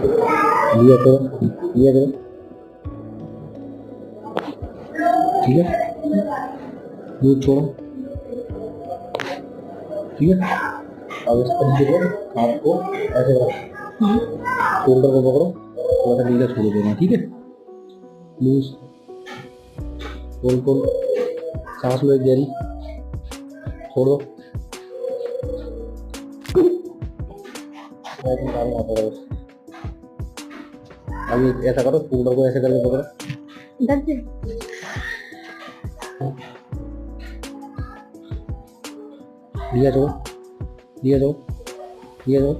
लिया करो, लिया करो। ठीक है, दूध छोड़ो। ठीक है, अब इस तरीके को हाथ को ऐसे रखो, शोल्डर को पकड़ो, थोड़ा सा ढीला छोड़ देना। ठीक है, लूज, खोल खोल, सांस लो एक गहरी, छोड़ दो। मैं निकालना आता है बस। अभी ऐसा करो, शोल्डर को ऐसे करके पकड़ो। दर्द है? लिया छोड़ो, लिया छोड़ो, लिया छोड़ो।